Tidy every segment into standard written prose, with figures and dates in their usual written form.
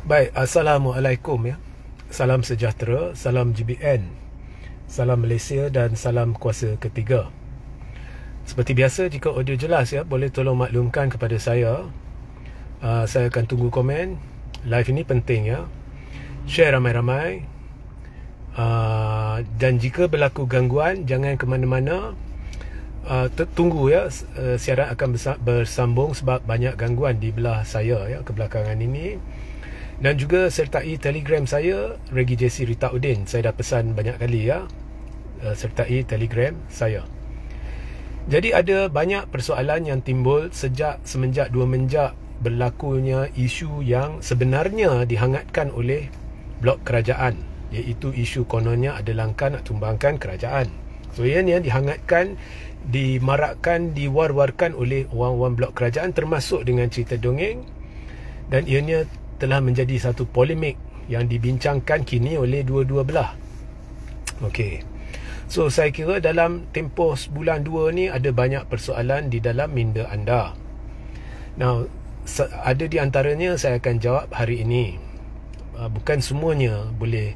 Baik, Assalamualaikum ya. Salam sejahtera, salam GBN, salam Malaysia dan salam kuasa ketiga. Seperti biasa, jika audio jelas ya, boleh tolong maklumkan kepada saya. Saya akan tunggu komen. Live ini penting ya. Share ramai-ramai. Dan jika berlaku gangguan, jangan ke mana-mana. Tunggu ya, siaran akan bersambung sebab banyak gangguan di belah saya ya kebelakangan ini. Dan juga sertai Telegram saya, Regi JC Rita Udin. Saya dah pesan banyak kali ya, sertai Telegram saya. Jadi ada banyak persoalan yang timbul semenjak 2 menjak berlakunya isu yang sebenarnya dihangatkan oleh blok kerajaan, iaitu isu kononnya ada langkah nak tumbangkan kerajaan. So yang dihangatkan, dimarakkan, diwar-warkan oleh orang-orang blok kerajaan, termasuk dengan cerita dongeng. Dan ianya telah menjadi satu polemik yang dibincangkan kini oleh dua-dua belah. Okey. So saya kira dalam tempoh sebulan 2 ni ada banyak persoalan di dalam minda anda. Now, ada di antaranya saya akan jawab hari ini. Bukan semuanya boleh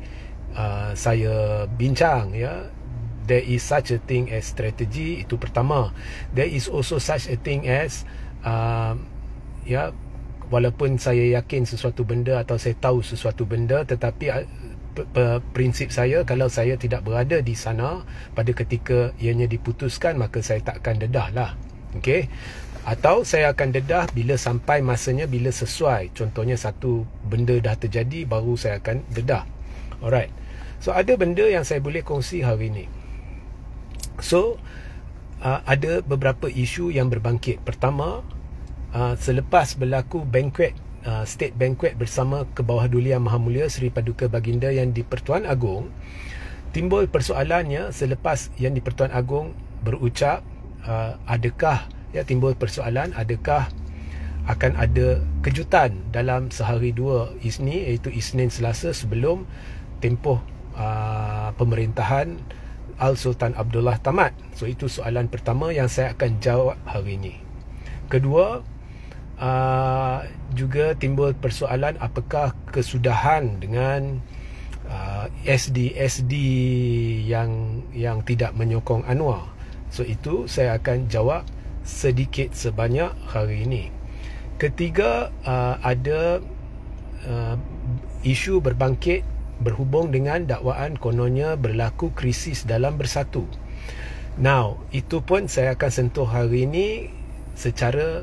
saya bincang ya. There is such a thing as strategy, itu pertama. There is also such a thing as walaupun saya yakin sesuatu benda atau saya tahu sesuatu benda, tetapi prinsip saya, kalau saya tidak berada di sana pada ketika ianya diputuskan, maka saya tak akan dedah lah. Okay? Atau saya akan dedah bila sampai masanya, bila sesuai. Contohnya satu benda dah terjadi, baru saya akan dedah. Alright. So ada benda yang saya boleh kongsi hari ini. So ada beberapa isu yang berbangkit. Pertama, selepas berlaku banquet, state banquet bersama Kebawahdulian Maha Mulia Seri Paduka Baginda yang di Pertuan Agong, timbul persoalannya selepas yang di Pertuan Agong berucap, adakah timbul persoalan, adakah akan ada kejutan dalam sehari dua Isnin, iaitu Isnin Selasa sebelum tempoh pemerintahan Al-Sultan Abdullah tamat. So itu soalan pertama yang saya akan jawab hari ini. Kedua, juga timbul persoalan apakah kesudahan dengan SD yang tidak menyokong Anwar. So itu saya akan jawab sedikit sebanyak hari ini. Ketiga, ada isu berbangkit berhubung dengan dakwaan kononnya berlaku krisis dalam Bersatu. Now, itu pun saya akan sentuh hari ini secara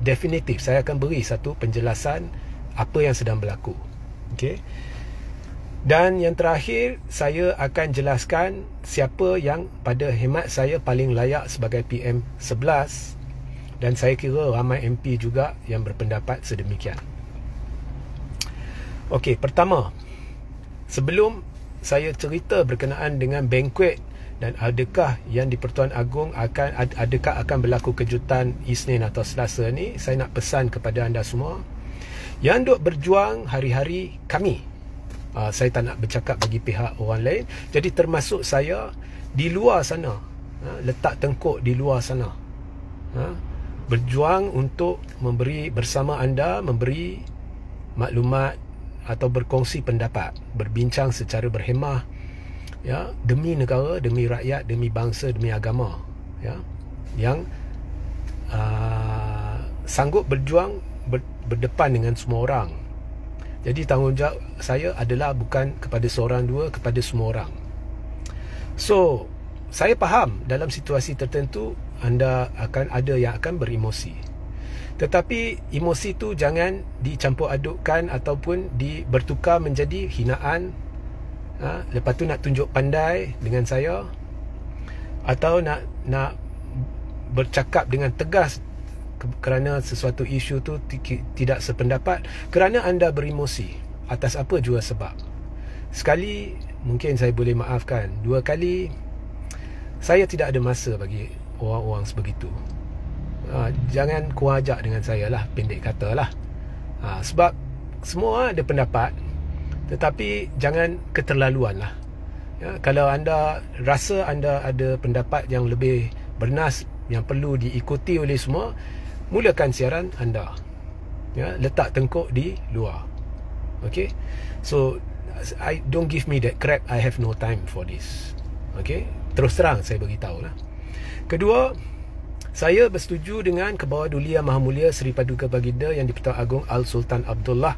definitif. Saya akan beri satu penjelasan apa yang sedang berlaku. Okey. Dan yang terakhir, saya akan jelaskan siapa yang pada hemat saya paling layak sebagai PM11, dan saya kira ramai MP juga yang berpendapat sedemikian. Okey, pertama, sebelum saya cerita berkenaan dengan banquet dan adakah yang di Pertuan Agong akan berlaku kejutan Isnin atau Selasa ni, saya nak pesan kepada anda semua yang duk berjuang hari-hari kami. Saya tak nak bercakap bagi pihak orang lain. Jadi termasuk saya di luar sana, letak tengkuk di luar sana, berjuang untuk memberi bersama anda, memberi maklumat atau berkongsi pendapat, berbincang secara berhemah ya, demi negara, demi rakyat, demi bangsa, demi agama ya, yang sanggup berjuang berdepan dengan semua orang. Jadi tanggungjawab saya adalah bukan kepada seorang dua, kepada semua orang. So saya faham dalam situasi tertentu anda akan ada yang akan beremosi, tetapi emosi tu jangan dicampur adukkan ataupun bertukar menjadi hinaan. Lepas tu nak tunjuk pandai dengan saya, atau nak bercakap dengan tegas kerana sesuatu isu tu tidak sependapat, kerana anda beremosi atas apa jua sebab. Sekali mungkin saya boleh maafkan, 2 kali saya tidak ada masa bagi orang-orang sebegitu. Jangan kurang ajar dengan saya lah, pendek kata lah. Sebab semua ada pendapat, tetapi jangan keterlaluan lah ya. Kalau anda rasa anda ada pendapat yang lebih bernas, yang perlu diikuti oleh semua, mulakan siaran anda ya, letak tengkuk di luar. Okay, so I don't give me that crap. I have no time for this. Okay, terus terang saya beritahu lah. Kedua, saya bersetuju dengan Kebawah Duli Yang Maha Mulia Seri Paduka Baginda Yang di-Pertuan Agong Al-Sultan Abdullah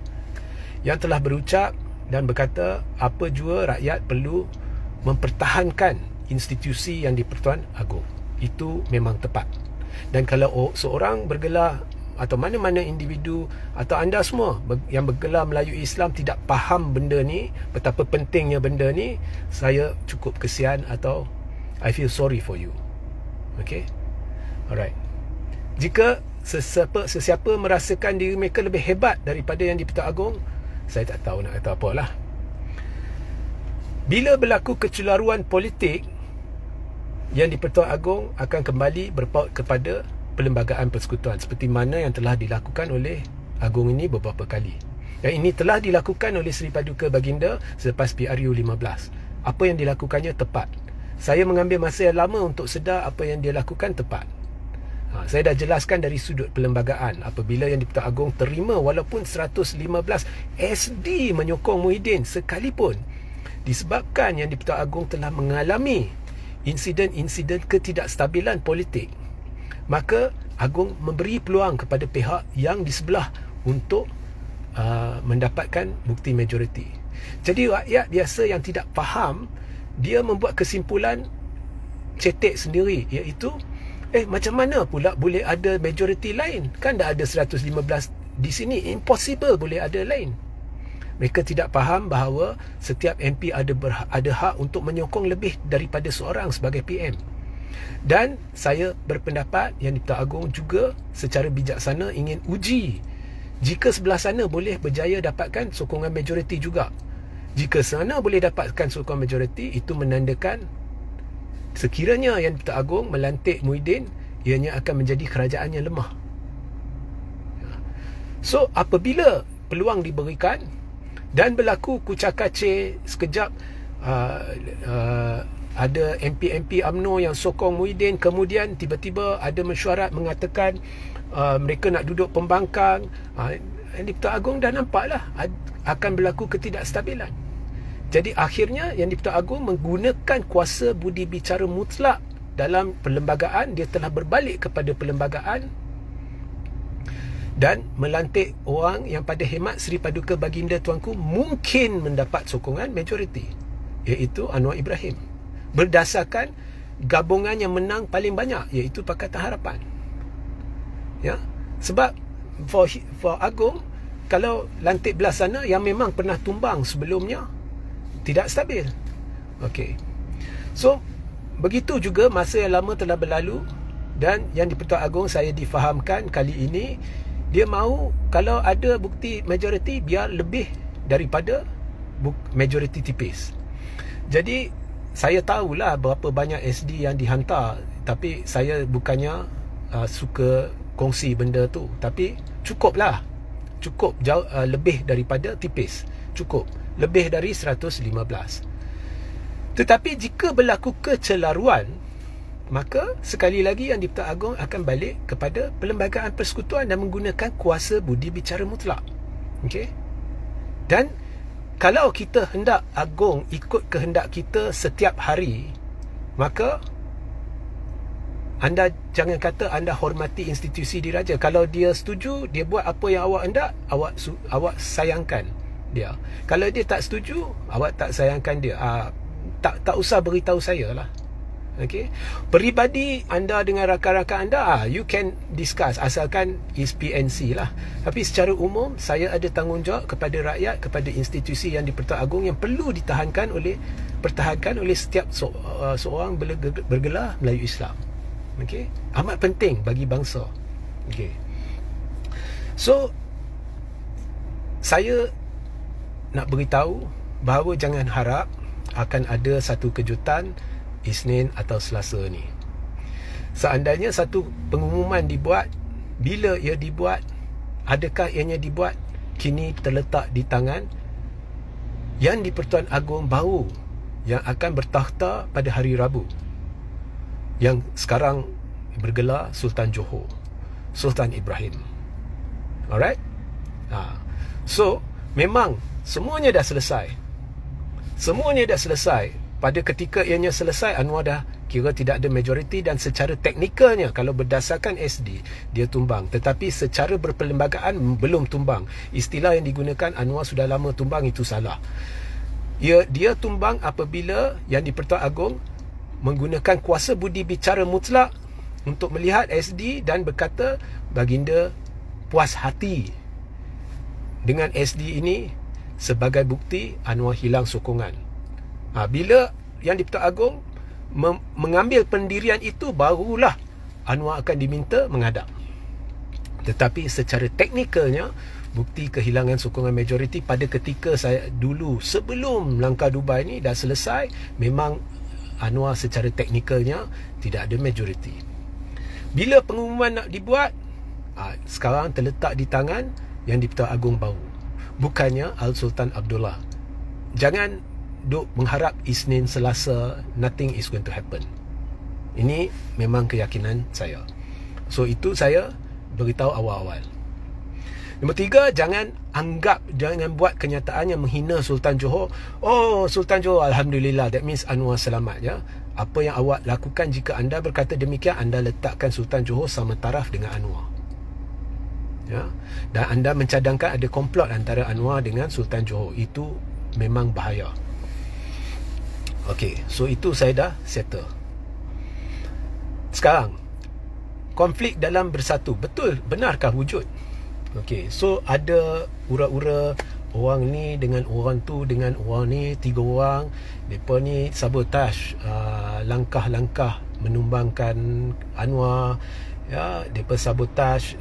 yang telah berucap dan berkata apa jua rakyat perlu mempertahankan institusi yang di-Pertuan Agong. Itu memang tepat. Dan kalau seorang bergelar atau mana-mana individu atau anda semua yang bergelar Melayu Islam tidak faham benda ni, betapa pentingnya benda ni, saya cukup kesian atau I feel sorry for you. Okay, alright. Jika sesiapa merasakan diri mereka lebih hebat daripada yang di-Pertuan Agong, saya tak tahu nak kata apalah. Bila berlaku kecelaruan politik, yang di-Pertuan Agong akan kembali berpaut kepada perlembagaan persekutuan seperti mana yang telah dilakukan oleh Agong ini beberapa kali. Dan ini telah dilakukan oleh Seri Paduka Baginda selepas PRU 15. Apa yang dilakukannya tepat. Saya mengambil masa yang lama untuk sedar apa yang dia lakukan tepat. Saya dah jelaskan dari sudut perlembagaan. Apabila yang di-Pertuan Agong terima walaupun 115 SD menyokong Muhyiddin sekalipun, disebabkan yang di-Pertuan Agong telah mengalami insiden-insiden ketidakstabilan politik, maka Agong memberi peluang kepada pihak yang di sebelah untuk mendapatkan bukti majoriti. Jadi rakyat biasa yang tidak faham, dia membuat kesimpulan cetek sendiri, iaitu macam mana pula boleh ada majoriti lain? Kan dah ada 115 di sini, impossible boleh ada lain. Mereka tidak faham bahawa setiap MP ada hak untuk menyokong lebih daripada seorang sebagai PM. Dan saya berpendapat yang di-Pertuan Agong juga secara bijaksana ingin uji jika sebelah sana boleh berjaya dapatkan sokongan majoriti juga. Jika sana boleh dapatkan sokongan majoriti, itu menandakan sekiranya yang di-Pertuan Agong melantik Muhyiddin, ianya akan menjadi kerajaan yang lemah. So apabila peluang diberikan dan berlaku kucak-kacir sekejap, ada MP-MP UMNO yang sokong Muhyiddin, kemudian tiba-tiba ada mesyuarat mengatakan mereka nak duduk pembangkang, yang di-Pertuan Agong dah nampaklah akan berlaku ketidakstabilan. Jadi akhirnya yang di-Pertuan Agong menggunakan kuasa budi bicara mutlak dalam perlembagaan. Dia telah berbalik kepada perlembagaan dan melantik orang yang pada hemat Seri Paduka Baginda Tuanku mungkin mendapat sokongan majoriti, iaitu Anwar Ibrahim, berdasarkan gabungan yang menang paling banyak, iaitu Pakatan Harapan. Ya, sebab for Agong, kalau lantik belah sana yang memang pernah tumbang sebelumnya, tidak stabil. Okey. So begitu juga masa yang lama telah berlalu, dan yang di-Pertuan Agong saya difahamkan kali ini dia mahu kalau ada bukti majoriti biar lebih daripada majoriti tipis. Jadi saya tahulah berapa banyak SD yang dihantar, tapi saya bukannya suka kongsi benda tu, tapi cukuplah, cukup jauh lebih daripada tipis, cukup lebih dari 115. Tetapi jika berlaku kecelaruan, maka sekali lagi yang di-Pertuan Agong akan balik kepada perlembagaan persekutuan dan menggunakan kuasa budi bicara mutlak. Okey. Dan kalau kita hendak Agong ikut kehendak kita setiap hari, maka anda jangan kata anda hormati institusi diraja. Kalau dia setuju, dia buat apa yang awak hendak, awak sayangkan dia. Kalau dia tak setuju, awak tak sayangkan dia. Tak usah beritahu saya lah. Okay. Peribadi anda dengan rakan-rakan anda, you can discuss, asalkan is PNC lah. Tapi secara umum, saya ada tanggungjawab kepada rakyat, kepada institusi yang di-Pertuan Agong yang perlu pertahankan oleh setiap seorang bergelar Melayu Islam. Okay. Amat penting bagi bangsa. Okay. So saya nak beritahu bahawa jangan harap akan ada satu kejutan Isnin atau Selasa ni. Seandainya satu pengumuman dibuat, bila ia dibuat, adakah ianya dibuat, kini terletak di tangan yang di-Pertuan Agong baru yang akan bertakhta pada hari Rabu, yang sekarang bergelar Sultan Johor, Sultan Ibrahim. Alright. So memang semuanya dah selesai. Semuanya dah selesai. Pada ketika ianya selesai, Anwar dah kira tidak ada majoriti, dan secara teknikalnya kalau berdasarkan SD dia tumbang, tetapi secara berperlembagaan belum tumbang. Istilah yang digunakan Anwar sudah lama tumbang itu salah. Dia tumbang apabila Yang di-Pertuan Agong menggunakan kuasa budi bicara mutlak untuk melihat SD dan berkata baginda puas hati dengan SD ini sebagai bukti Anwar hilang sokongan. Bila Yang di-Pertuan Agong mengambil pendirian itu, barulah Anwar akan diminta menghadap. Tetapi secara teknikalnya, bukti kehilangan sokongan majoriti pada ketika saya dulu sebelum langkah Dubai ni dah selesai, memang Anwar secara teknikalnya tidak ada majoriti. Bila pengumuman nak dibuat, sekarang terletak di tangan Yang di-Pertuan Agong baru, bukannya Al-Sultan Abdullah. Jangan duk mengharap Isnin, Selasa nothing is going to happen. Ini memang keyakinan saya. So itu saya beritahu awal-awal. Nombor 3, jangan buat kenyataan yang menghina Sultan Johor. Oh, Sultan Johor, Alhamdulillah, that means Anwar selamat, ya. Apa yang awak lakukan jika anda berkata demikian, anda letakkan Sultan Johor sama taraf dengan Anwar, ya. Dan anda mencadangkan ada komplot antara Anwar dengan Sultan Johor. Itu memang bahaya. Okey, so itu saya dah settle. Sekarang, konflik dalam bersatu, betul, benarkah wujud? Okey, so ada ura-ura orang ni dengan orang tu dengan orang ni, 3 orang, mereka ni sabotaj langkah-langkah menumbangkan Anwar, ya, mereka sabotaj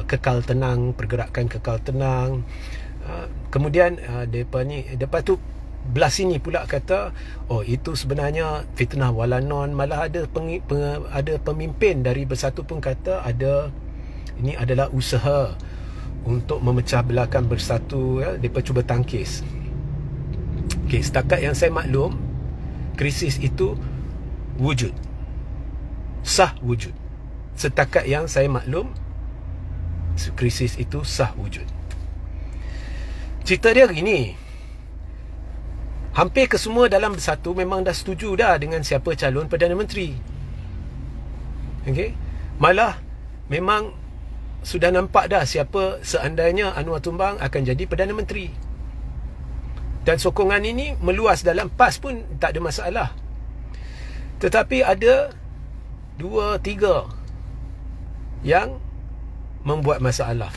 kekal tenang, pergerakan kekal tenang. Kemudian lepas tu belah sini pula kata, oh itu sebenarnya fitnah walanon. Malah ada pemimpin dari Bersatu pun kata ini adalah usaha untuk memecah belahkan Bersatu, ya. Mereka cuba tangkis. Okay, setakat yang saya maklum, krisis itu wujud, sah wujud. Setakat yang saya maklum, krisis itu sah wujud. Cerita dia gini, hampir kesemua dalam Bersatu memang dah setuju dah dengan siapa calon Perdana Menteri. Okay? Malah memang sudah nampak dah siapa seandainya Anwar tumbang akan jadi Perdana Menteri. Dan sokongan ini meluas dalam PAS pun tak ada masalah. Tetapi ada 2-3 yang membuat masalah.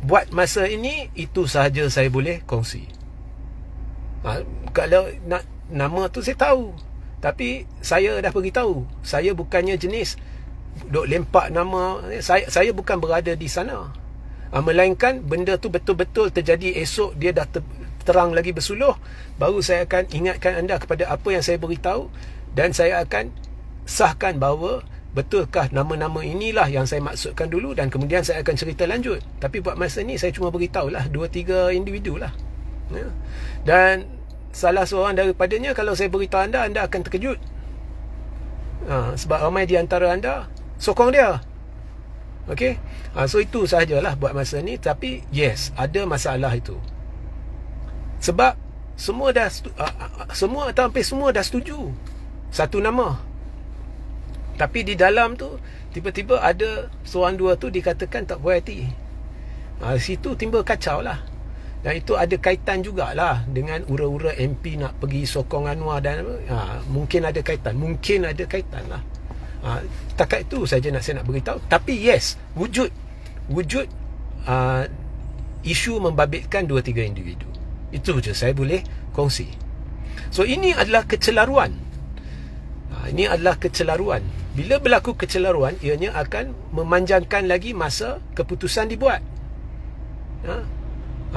Buat masa ini, itu sahaja saya boleh kongsi. Kalau nak nama tu saya tahu, tapi saya dah beritahu, saya bukannya jenis duk lempak nama. Saya bukan berada di sana. Melainkan benda tu betul-betul terjadi esok, dia dah terang lagi bersuluh, baru saya akan ingatkan anda kepada apa yang saya beritahu, dan saya akan sahkan bahawa betulkah nama-nama inilah yang saya maksudkan dulu, dan kemudian saya akan cerita lanjut. Tapi buat masa ni saya cuma beritahulah 2-3 individu lah, ya. Dan salah seorang daripadanya, kalau saya beritahu anda akan terkejut, sebab ramai di antara anda sokong dia. Okey, so itu sahajalah buat masa ni. Tapi yes, ada masalah itu, sebab semua atau hampir semua dah setuju satu nama, tapi di dalam tu tiba-tiba ada seorang dua tu dikatakan tak puas hati. Situ timbul kacau lah. Dan itu ada kaitan jugalah dengan ura-ura MP nak pergi sokong Anwar, dan mungkin ada kaitan lah. Takat itu saja saya nak beritahu. Tapi yes, wujud isu membabitkan 2-3 individu. Itu je saya boleh kongsi. So ini adalah kecelaruan. Bila berlaku kecelaruan, ianya akan memanjangkan lagi masa keputusan dibuat.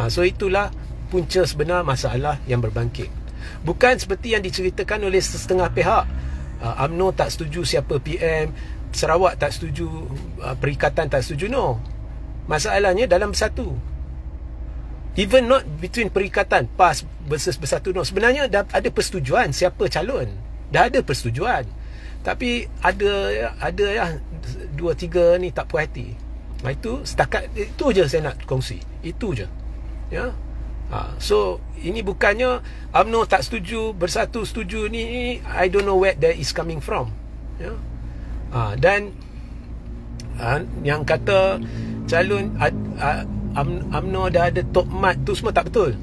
So itulah punca sebenar masalah yang berbangkit. Bukan seperti yang diceritakan oleh setengah pihak. UMNO tak setuju siapa PM, Sarawak tak setuju, Perikatan tak setuju. No, masalahnya dalam Bersatu. Even not between Perikatan, PAS versus Bersatu, no. Sebenarnya dah ada persetujuan siapa calon, dah ada persetujuan. Tapi ada ya 2-3 ni tak puas hati. Itu setakat itu je saya nak kongsi. Itu je. Ya. So ini bukannya UMNO tak setuju, Bersatu setuju, ni I don't know where that is coming from. Ya. Dan yang kata calon UMNO dah ada Tok Mat tu semua tak betul.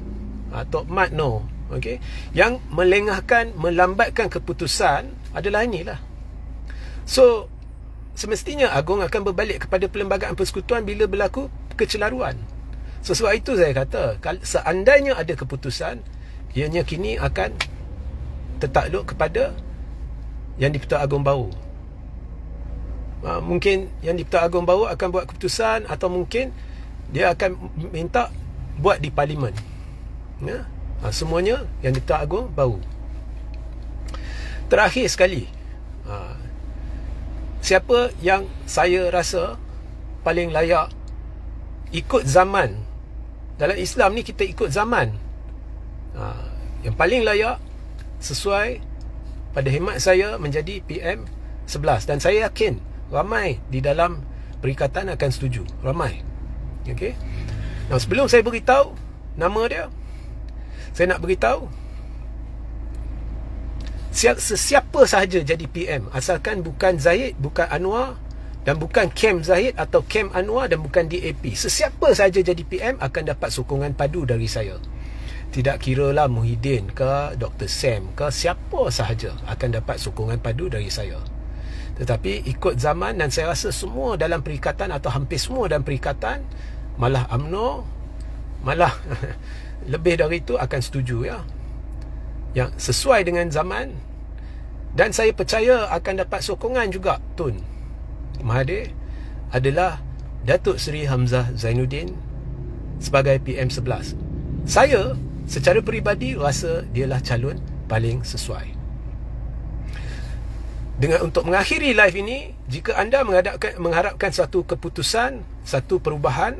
Tok Mat no. Okay. Yang melengahkan, melambatkan keputusan adalah inilah. So semestinya Agong akan berbalik kepada Perlembagaan Persekutuan bila berlaku kecelaruan. So, sebab itu saya kata, seandainya ada keputusan, ianya kini akan tertakluk kepada Yang di-Pertuan Agong baru. Mungkin Yang di-Pertuan Agong baru akan buat keputusan, atau mungkin dia akan minta buat di Parlimen. Ya? Semuanya Yang di-Pertuan Agong baru. Terakhir sekali, siapa yang saya rasa paling layak ikut zaman? Dalam Islam ni kita ikut zaman. Yang paling layak sesuai pada hemat saya menjadi PM11. Dan saya yakin ramai di dalam perikatan akan setuju. Ramai. Okay. Nah, sebelum saya beritahu nama dia, saya nak beritahu sesiapa sahaja jadi PM, asalkan bukan Zahid, bukan Anwar, dan bukan Kem Zahid atau Kem Anwar, dan bukan DAP. Sesiapa saja jadi PM akan dapat sokongan padu dari saya. Tidak kiralah Muhyiddin ke Dr. Sam ke, siapa sahaja akan dapat sokongan padu dari saya. Tetapi ikut zaman, dan saya rasa semua dalam perikatan, atau hampir semua dalam perikatan, malah UMNO, malah lebih dari itu akan setuju, ya, yang sesuai dengan zaman. Dan saya percaya akan dapat sokongan juga Tun Mahathir adalah Datuk Seri Hamzah Zainuddin sebagai PM11. Saya secara peribadi rasa dialah calon paling sesuai. Dengan untuk mengakhiri live ini, jika anda mengharapkan satu keputusan, satu perubahan,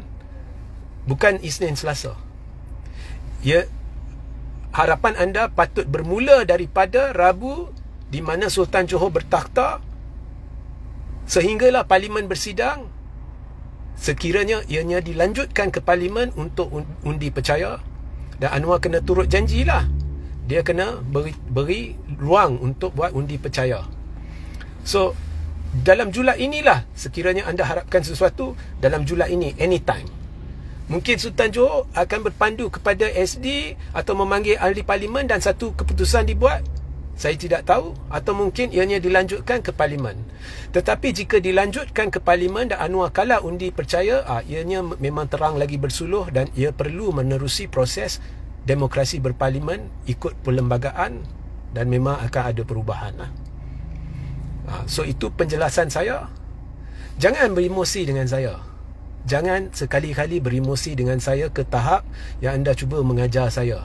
bukan Isnin Selasa, ya, harapan anda patut bermula daripada Rabu, di mana Sultan Johor bertakhta, sehinggalah Parlimen bersidang. Sekiranya ianya dilanjutkan ke Parlimen untuk undi percaya, dan Anwar kena turut janjilah, dia kena beri ruang untuk buat undi percaya. So dalam Julai inilah sekiranya anda harapkan sesuatu, dalam Julai ini, anytime. Mungkin Sultan Johor akan berpandu kepada SD atau memanggil ahli Parlimen dan satu keputusan dibuat. Saya tidak tahu. Atau mungkin ianya dilanjutkan ke Parlimen. Tetapi jika dilanjutkan ke Parlimen dan Anwar kalah undi percaya, ianya memang terang lagi bersuluh, dan ia perlu menerusi proses demokrasi berparlimen ikut perlembagaan, dan memang akan ada perubahan. So itu penjelasan saya. Jangan beremosi dengan saya. Jangan sekali-kali beremosi dengan saya ke tahap yang anda cuba mengajar saya.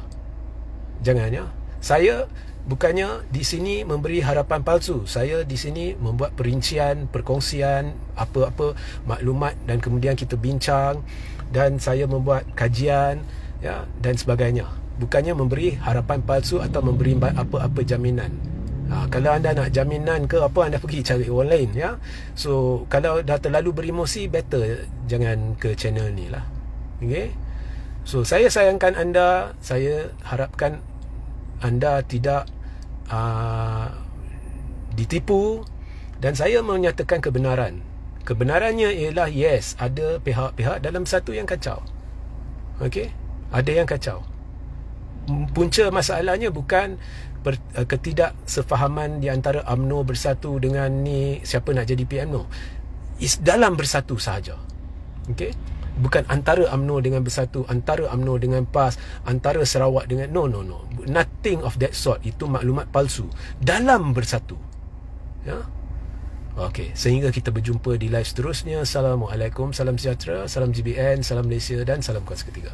Jangan, ya. Saya bukannya di sini memberi harapan palsu. Saya di sini membuat perincian, perkongsian apa-apa maklumat, dan kemudian kita bincang, dan saya membuat kajian, ya, dan sebagainya. Bukannya memberi harapan palsu atau memberi apa-apa jaminan. Kalau anda nak jaminan ke apa, anda pergi cari orang lain, ya. So kalau dah terlalu beremosi, better jangan ke channel ni lah. Okay. So saya sayangkan anda. Saya harapkan anda tidak ditipu, dan saya menyatakan kebenaran. Kebenarannya ialah yes, ada pihak-pihak dalam Bersatu yang kacau. Okey, ada yang kacau. Punca masalahnya bukan ketidaksefahaman di antara UMNO Bersatu dengan ni siapa nak jadi PM, no. Is dalam Bersatu sahaja. Okey, bukan antara UMNO dengan Bersatu, antara UMNO dengan PAS, antara Sarawak dengan no. Nothing of that sort. Itu maklumat palsu dalam Bersatu, ya. Okey, sehingga kita berjumpa di live seterusnya. Assalamualaikum, salam sejahtera, salam GBN, salam Malaysia, dan salam Kuasa Ketiga.